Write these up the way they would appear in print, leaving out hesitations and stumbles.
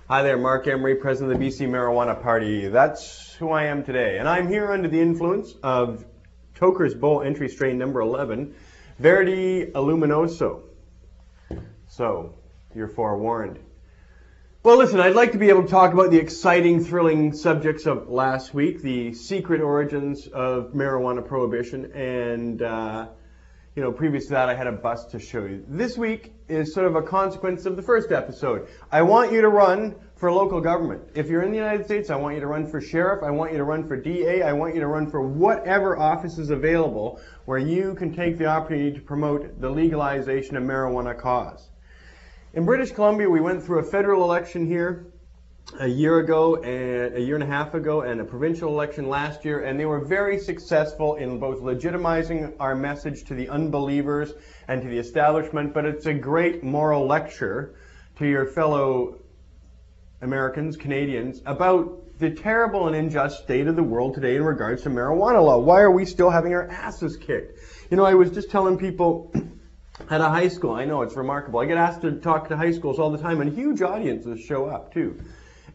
Hi there, Marc Emery, President of the BC Marijuana Party. That's who I am today. And I'm here under the influence of Toker's Bull entry strain number 11, Verde Aluminoso. So, you're forewarned. Well, listen, I'd like to be able to talk about the exciting, thrilling subjects of last week, the secret origins of marijuana prohibition, and previous to that, I had a bust to show you. This week is sort of a consequence of the first episode. I want you to run for local government. If you're in the United States, I want you to run for sheriff, I want you to run for DA, I want you to run for whatever office is available where you can take the opportunity to promote the legalization of marijuana cause. In British Columbia, we went through a federal election here a year and a half ago, and a provincial election last year, and they were very successful in both legitimizing our message to the unbelievers and to the establishment, but it's a great moral lecture to your fellow Americans, Canadians, about the terrible and unjust state of the world today in regards to marijuana law. Why are we still having our asses kicked? You know, I was just telling people at a high school, I know it's remarkable, I get asked to talk to high schools all the time, and huge audiences show up too.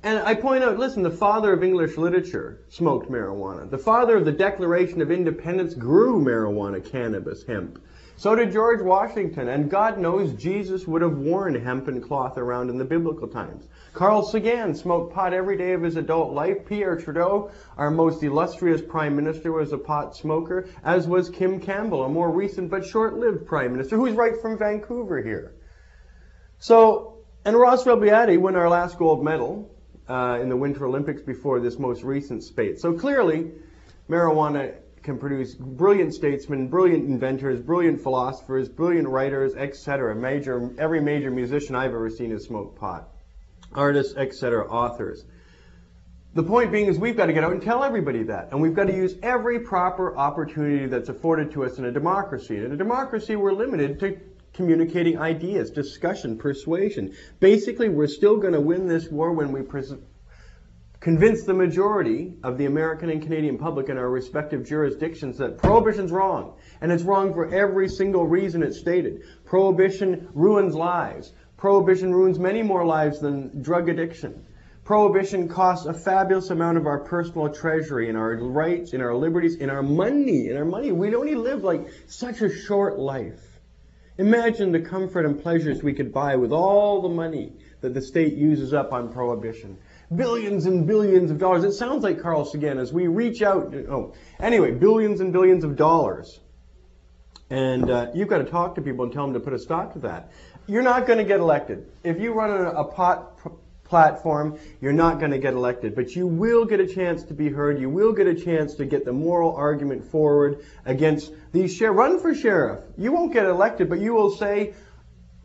And I point out, listen, the father of English literature smoked marijuana. The father of the Declaration of Independence grew marijuana, cannabis, hemp. So did George Washington, and God knows Jesus would have worn hemp and cloth around in the biblical times. Carl Sagan smoked pot every day of his adult life. Pierre Trudeau, our most illustrious prime minister, was a pot smoker, as was Kim Campbell, a more recent but short-lived prime minister, who's right from Vancouver here. So, and Ross Rebliati won our last gold medal in the Winter Olympics before this most recent spate. So clearly, marijuana can produce brilliant statesmen, brilliant inventors, brilliant philosophers, brilliant writers, etc. Every major musician I've ever seen has smoked pot. Artists, etc., authors. The point being is we've got to get out and tell everybody that. And we've got to use every proper opportunity that's afforded to us in a democracy. In a democracy, we're limited to communicating ideas, discussion, persuasion. Basically, we're still going to win this war when we convince the majority of the American and Canadian public in our respective jurisdictions that prohibition's wrong. And it's wrong for every single reason it's stated. Prohibition ruins lives. Prohibition ruins many more lives than drug addiction. Prohibition costs a fabulous amount of our personal treasury, in our rights, in our liberties, in our money. We only live like such a short life. Imagine the comfort and pleasures we could buy with all the money that the state uses up on prohibition. Billions and billions of dollars. It sounds like Carl Sagan as we reach out. Anyway, billions and billions of dollars. And you've got to talk to people and tell them to put a stop to that. You're not going to get elected. If you run a pot platform, you're not going to get elected. But you will get a chance to be heard. You will get a chance to get the moral argument forward against these sheriff. Run for sheriff. You won't get elected, but you will say,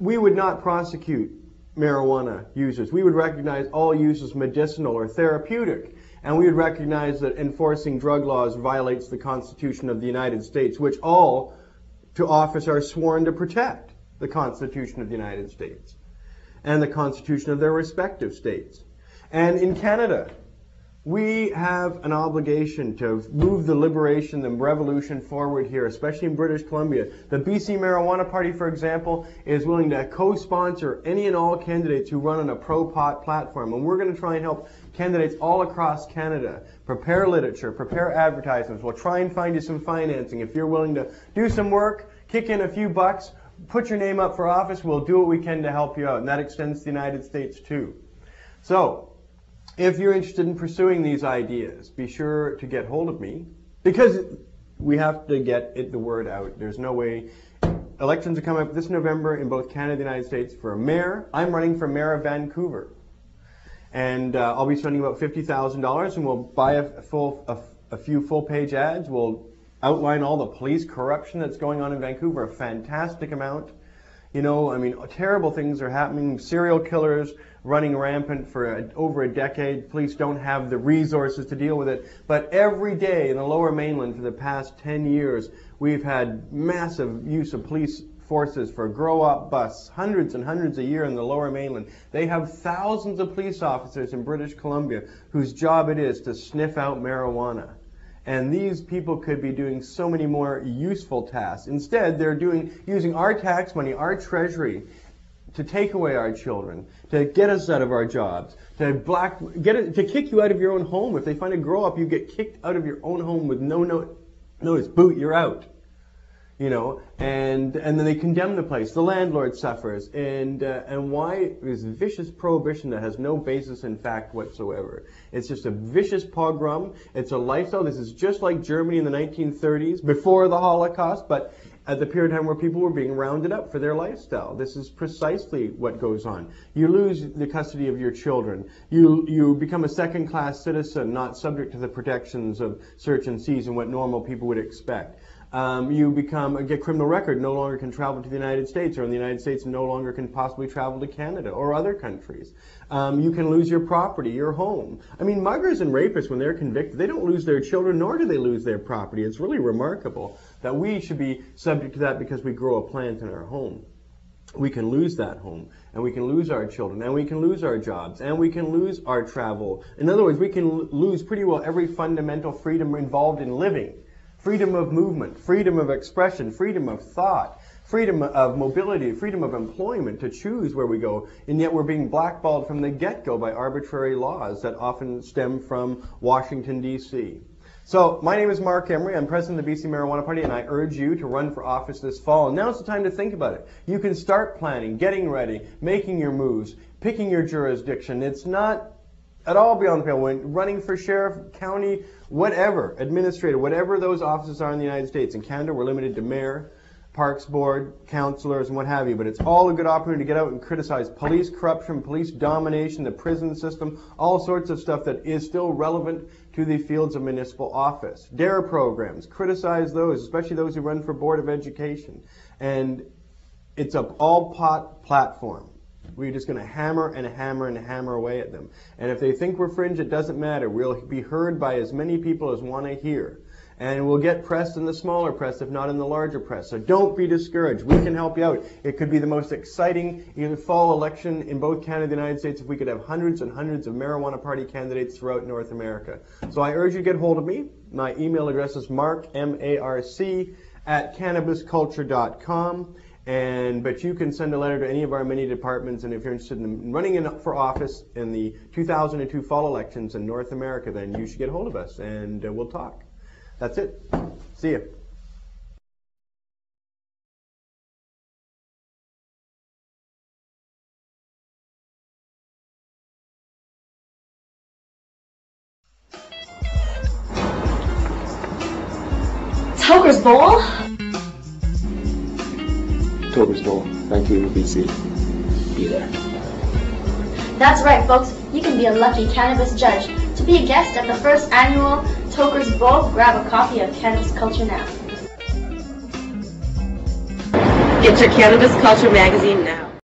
we would not prosecute marijuana users. We would recognize all use as medicinal or therapeutic. And we would recognize that enforcing drug laws violates the Constitution of the United States, which all to office are sworn to protect the Constitution of the United States and the Constitution of their respective states. And in Canada, we have an obligation to move the liberation, the revolution forward here, especially in British Columbia. The BC Marijuana Party, for example, is willing to co-sponsor any and all candidates who run on a pro-pot platform. And we're going to try and help candidates all across Canada prepare literature, prepare advertisements. We'll try and find you some financing. If you're willing to do some work, kick in a few bucks, put your name up for office, we'll do what we can to help you out. And that extends to the United States too. So, if you're interested in pursuing these ideas, be sure to get hold of me, because we have to get the word out. There's no way. Elections are coming up this November in both Canada and the United States for a mayor. I'm running for mayor of Vancouver. And I'll be spending about $50,000, and we'll buy a few full-page ads. We'll outline all the police corruption that's going on in Vancouver, a fantastic amount. You know, I mean, terrible things are happening. Serial killers running rampant for over a decade. Police don't have the resources to deal with it. But every day in the Lower Mainland for the past 10 years, we've had massive use of police forces for grow-up busts, hundreds and hundreds a year in the Lower Mainland. They have thousands of police officers in British Columbia whose job it is to sniff out marijuana. And these people could be doing so many more useful tasks. Instead, they're using our tax money, our treasury, to take away our children, to get us out of our jobs, to kick you out of your own home. If they find a grow up, you get kicked out of your own home with no notice. Boot, you're out. You know, and then they condemn the place. The landlord suffers, and why this vicious prohibition that has no basis in fact whatsoever. It's just a vicious pogrom. It's a lifestyle. This is just like Germany in the 1930s, before the Holocaust, but at the period of time where people were being rounded up for their lifestyle. This is precisely what goes on. You lose the custody of your children. You become a second-class citizen, not subject to the protections of search and seize and what normal people would expect. You get criminal record, no longer can travel to the United States, or in the United States no longer can possibly travel to Canada or other countries. You can lose your property, your home. I mean, muggers and rapists, when they're convicted, they don't lose their children, nor do they lose their property. It's really remarkable that we should be subject to that because we grow a plant in our home. We can lose that home, and we can lose our children, and we can lose our jobs, and we can lose our travel. In other words, we can lose pretty well every fundamental freedom involved in living. Freedom of movement, freedom of expression, freedom of thought, freedom of mobility, freedom of employment to choose where we go, and yet we're being blackballed from the get-go by arbitrary laws that often stem from Washington, D.C. So, my name is Marc Emery. I'm president of the BC Marijuana Party, and I urge you to run for office this fall. And now's the time to think about it. You can start planning, getting ready, making your moves, picking your jurisdiction. It's not at all beyond the pale. When running for sheriff, county, whatever, administrator, whatever those offices are in the United States. In Canada, we're limited to mayor, parks board, councillors, and what have you. But it's all a good opportunity to get out and criticize police corruption, police domination, the prison system, all sorts of stuff that is still relevant to the fields of municipal office. DARE programs, criticize those, especially those who run for Board of Education. And it's an all-pot platform. We're just going to hammer and hammer and hammer away at them. And if they think we're fringe, it doesn't matter. We'll be heard by as many people as want to hear. And we'll get press in the smaller press, if not in the larger press. So don't be discouraged. We can help you out. It could be the most exciting fall election in both Canada and the United States if we could have hundreds and hundreds of Marijuana Party candidates throughout North America. So I urge you to get hold of me. My email address is marc, M-A-R-C, @cannabisculture.com. But you can send a letter to any of our many departments, and if you're interested in running for office in the 2002 fall elections in North America, then you should get hold of us, and we'll talk. That's it. See you. Toker's Bowl? Toker's Bowl, Vancouver, BC. Be there. That's right, folks. You can be a lucky cannabis judge. To be a guest at the first annual Toker's Bowl, grab a copy of Cannabis Culture now. Get your Cannabis Culture magazine now.